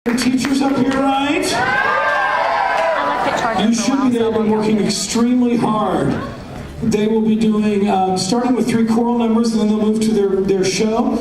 Teachers up here, right? You should be. They've been working extremely hard. They will be doing, starting with 3 choral numbers, and then they'll move to their show.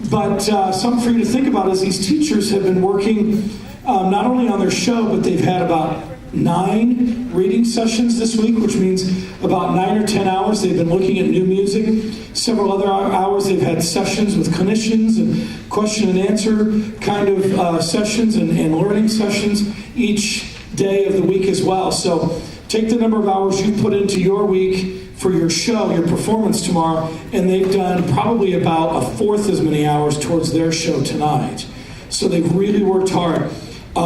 But something for you to think about is these teachers have been working not only on their show, but they've had about 9 reading sessions this week, which means about 9 or 10 hours they've been looking at new music. Several other hours they've had sessions with clinicians and question and answer kind of sessions and learning sessions each day of the week as well. So take the number of hours you put into your week for your show, your performance tomorrow, and they've done probably about 1/4 as many hours towards their show tonight. So they've really worked hard.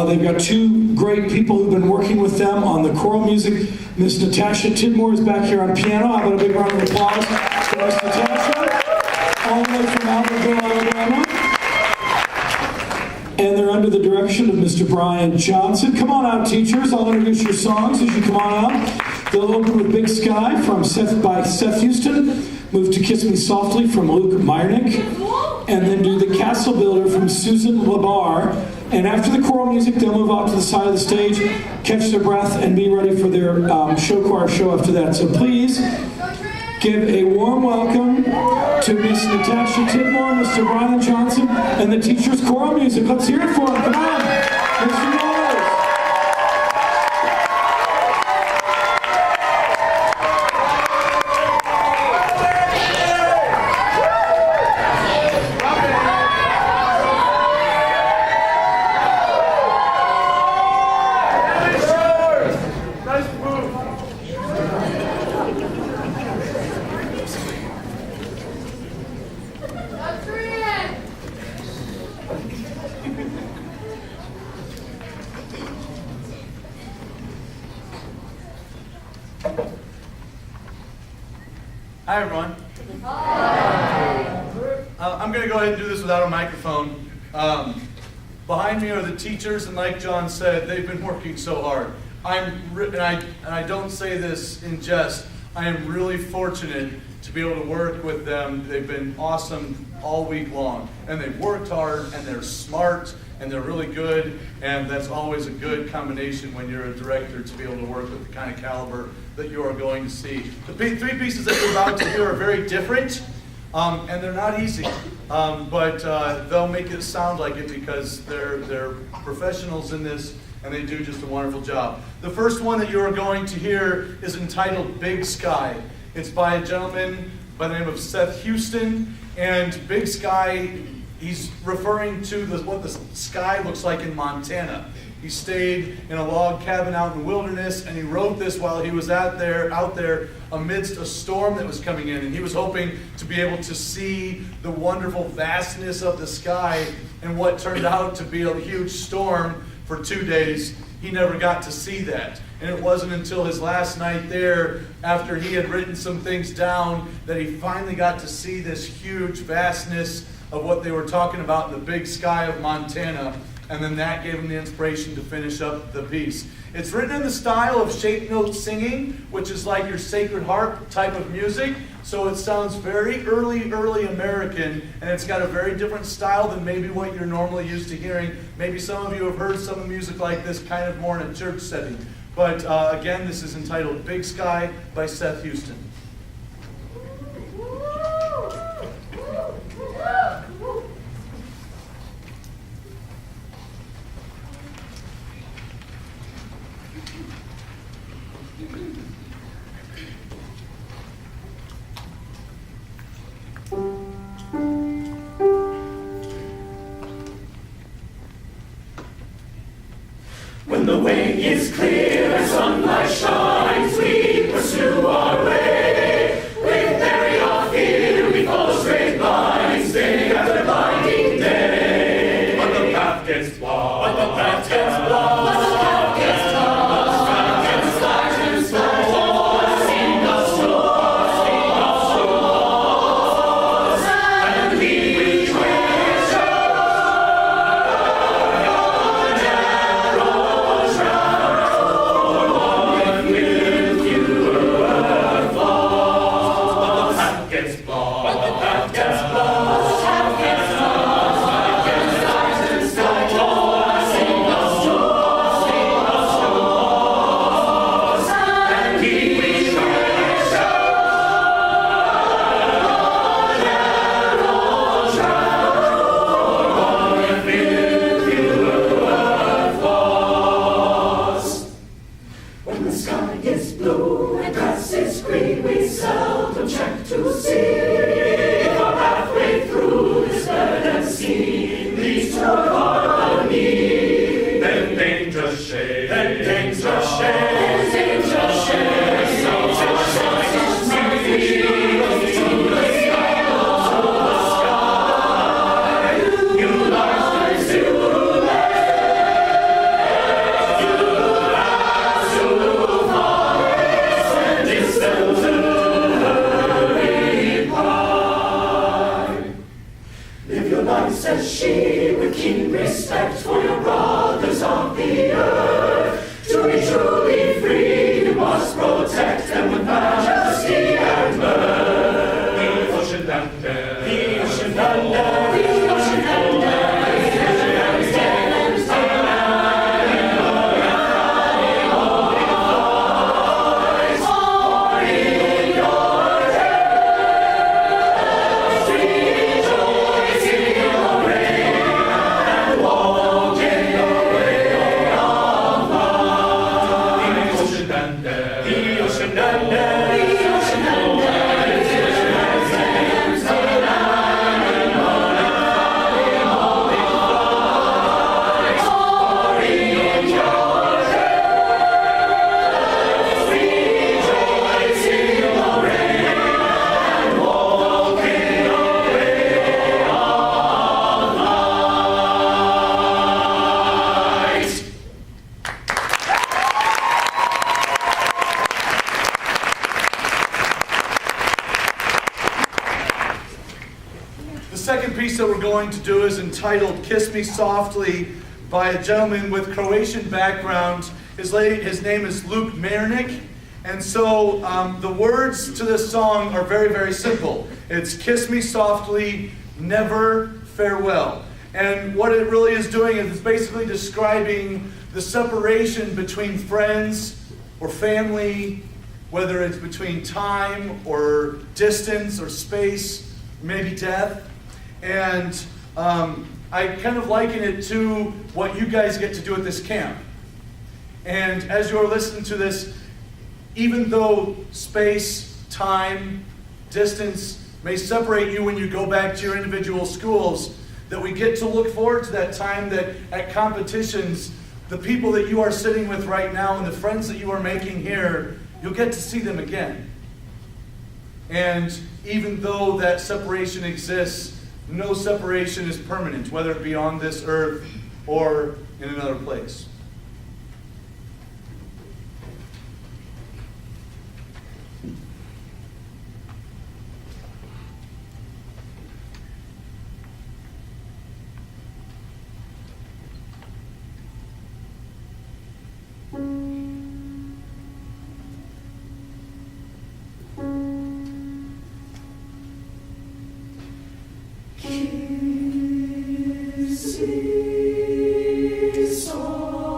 They've got 2 great people who've been working with them on the choral music. Miss Natasha Tidmore is back here on piano. How about a big round of applause for Miss Natasha, all the way from Albertville, Alabama. And they're under the direction of Mr. Brian Johnson. Come on out, teachers. I'll introduce your songs as you come on out. They'll open with Big Sky by Seth Houston, move to Kiss Me Softly from Luke Meyernick, and then do The Castle Builder from Susan Labar. And after the choral music, they'll move out to the side of the stage, catch their breath, and be ready for their show choir show after that. So please give a warm welcome to Miss Natasha Tidmore, Mr. Brian Johnson, and the teachers' choral music. Let's hear it for them. Come on, Mr. Knowles. Hi, everyone. Hi. I'm going to go ahead and do this without a microphone. Behind me are the teachers, and like John said, they've been working so hard. And I don't say this in jest. I am really fortunate to be able to work with them. They've been awesome all week long, and they've worked hard, and they're smart, and they're really good, and that's always a good combination when you're a director to be able to work with the kind of caliber that you are going to see. The 3 pieces that we're about to hear are very different, and they're not easy, but they'll make it sound like it because they're professionals in this, and they do just a wonderful job. The first one that you are going to hear is entitled Big Sky. It's by a gentleman by the name of Seth Houston, and Big Sky, he's referring to what the sky looks like in Montana. He stayed in a log cabin out in the wilderness, and he wrote this while he was out there amidst a storm that was coming in, and he was hoping to be able to see the wonderful vastness of the sky, and what turned out to be a huge storm for 2 days. He never got to see that. And it wasn't until his last night there, after he had written some things down, that he finally got to see this huge vastness of what they were talking about in the big sky of Montana. And then that gave him the inspiration to finish up the piece. It's written in the style of shape note singing, which is like your Sacred Harp type of music. So it sounds very early American, and it's got a very different style than maybe what you're normally used to hearing. Maybe some of you have heard some music like this kind of more in a church setting. But again, this is entitled Big Sky by Seth Houston. When the way is clear and sunlight shines, we pursue our way. We bury our fear, we follow straight lines, day after blinding day. But the path gets blocked, but the path gets blocked, but the path gets blocked. The path gets blocked and stars, sing us shores, and we treasure your narrow track. With you. Gets blocked, the path gets blocked, the path gets blocked, and stars and stars, piece that we're going to do is entitled Kiss Me Softly by a gentleman with Croatian background. His name is Luke Mernick. And so the words to this song are very, very simple. It's Kiss Me Softly, Never Farewell. And what it really is doing is it's basically describing the separation between friends or family, whether it's between time or distance or space, maybe death. And I kind of liken it to what you guys get to do at this camp. And as you're listening to this, even though space, time, distance may separate you when you go back to your individual schools, that we get to look forward to that time that at competitions, the people that you are sitting with right now and the friends that you are making here, you'll get to see them again. And even though that separation exists, no separation is permanent, whether it be on this earth or in another place. Kiss me softly.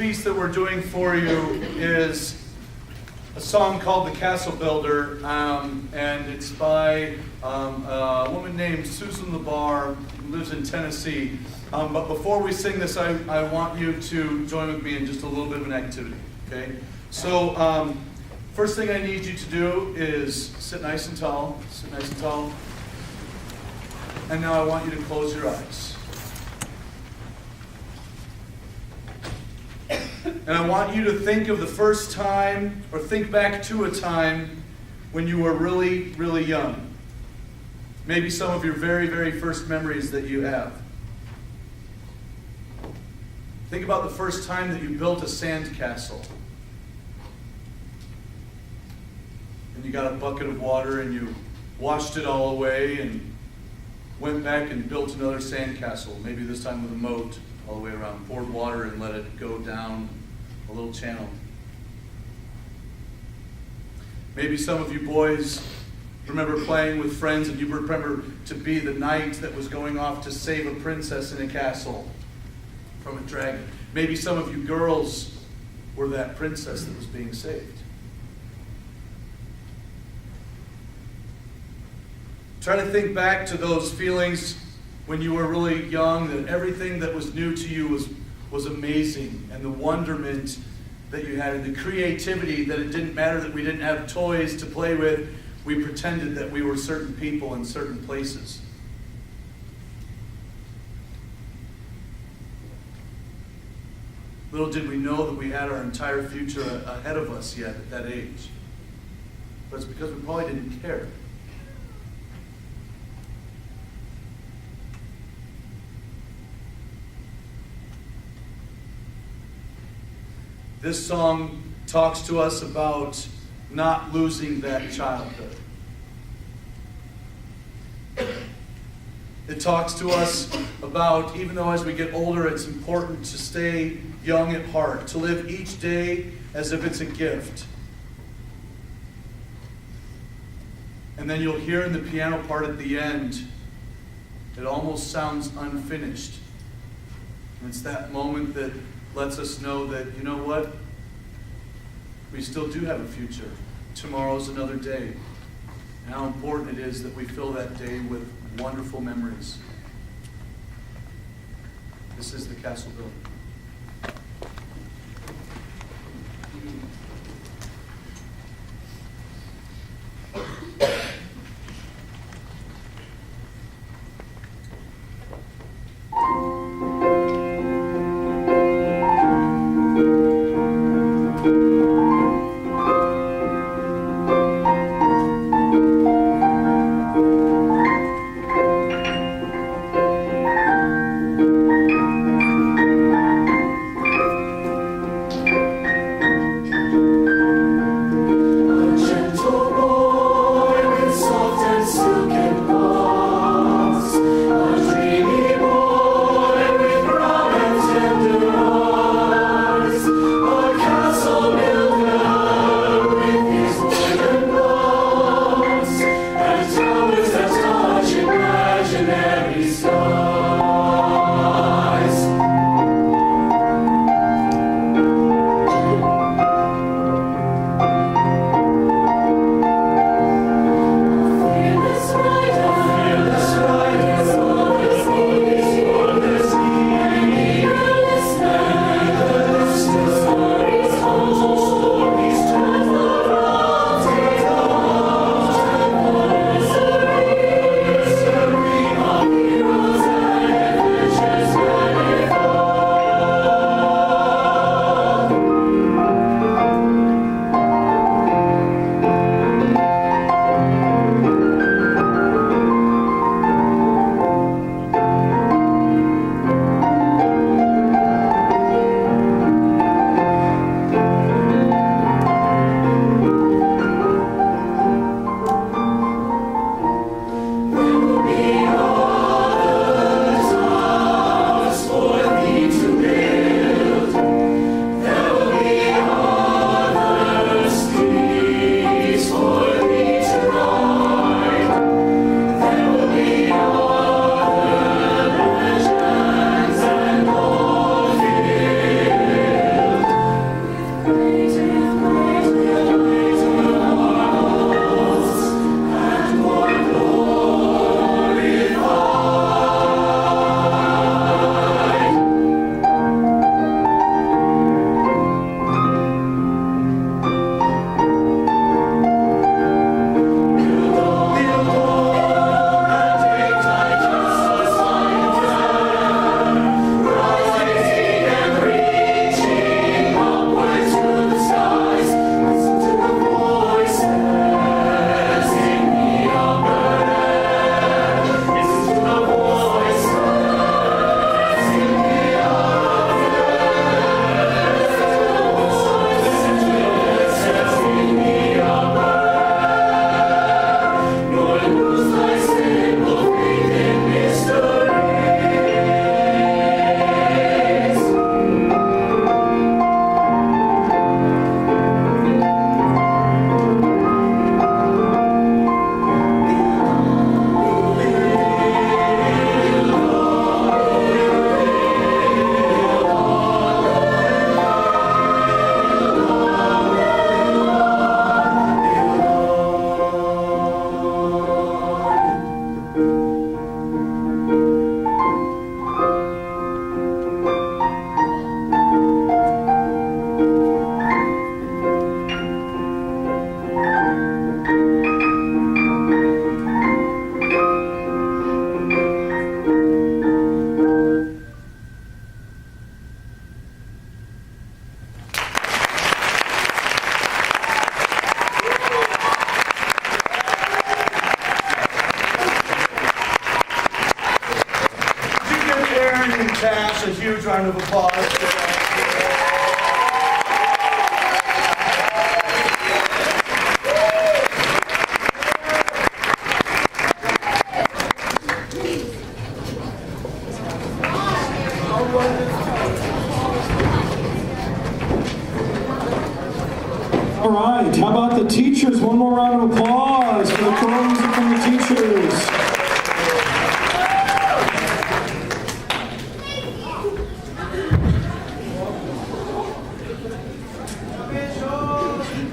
piece that we're doing for you is a song called The Castle Builder, and it's by a woman named Susan LeBar, who lives in Tennessee. But before we sing this, I want you to join with me in just a little bit of an activity, okay? So, first thing I need you to do is sit nice and tall, and now I want you to close your eyes. And I want you to think of the first time, or think back to a time when you were really, really young. Maybe some of your very, very first memories that you have. Think about the first time that you built a sand castle. And you got a bucket of water and you washed it all away and went back and built another sand castle, maybe this time with a moat all the way around, poured water and let it go down a little channel. Maybe some of you boys remember playing with friends and you remember to be the knight that was going off to save a princess in a castle from a dragon. Maybe some of you girls were that princess that was being saved. Try to think back to those feelings when you were really young, that everything that was new to you was amazing, and the wonderment that you had, and the creativity, that it didn't matter that we didn't have toys to play with, we pretended that we were certain people in certain places. Little did we know that we had our entire future ahead of us yet at that age. But it's because we probably didn't care. This song talks to us about not losing that childhood. It talks to us about, even though as we get older, it's important to stay young at heart, to live each day as if it's a gift. And then you'll hear in the piano part at the end, it almost sounds unfinished. And it's that moment that lets us know that, you know what? We still do have a future. Tomorrow's another day. And how important it is that we fill that day with wonderful memories. This is the Castle Builder. Natasha a huge round of applause. All right, how about the teachers? One more round of applause for the choral music from the teachers.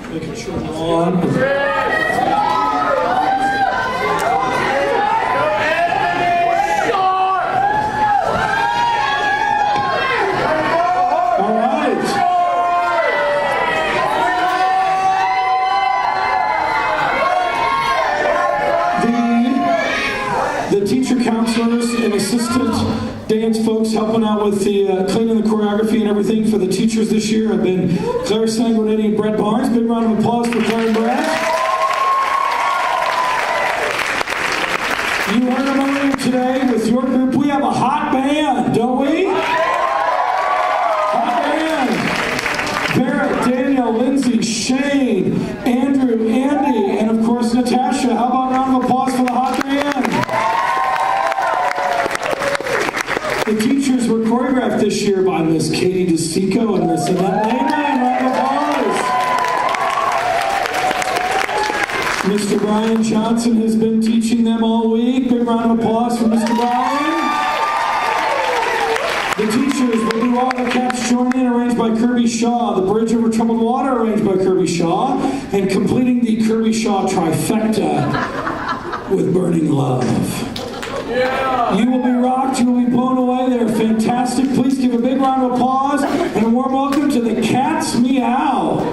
Making sure I'm on. All right. The teacher counselors and assistant dance folks helping out with the cleaning the choreography and everything for the teachers this year have been Claire Sanguinetti and Brett Barnes. Big round of applause for Claire and Brett. You heard them earlier today with your group. We have a hot band, don't we? Hot band. Barrett, Daniel, Lindsay, Shane, Andrew, Andy, and of course Natasha. How about a round of applause for the hot band? The teachers were choreographed this year by Miss Katie DeSico and Miss Annette Lehman. Round of applause. Mr. Brian Johnson has been teaching them all week. Big round of applause for Mr. Brian. The teachers will do All the Cats Join In, arranged by Kirby Shaw. The Bridge Over Troubled Water, arranged by Kirby Shaw. And completing the Kirby Shaw trifecta with Burning Love. You will be rocked, you will be blown away. They're fantastic. Please give a big round of applause and a warm welcome to the Cats Meow.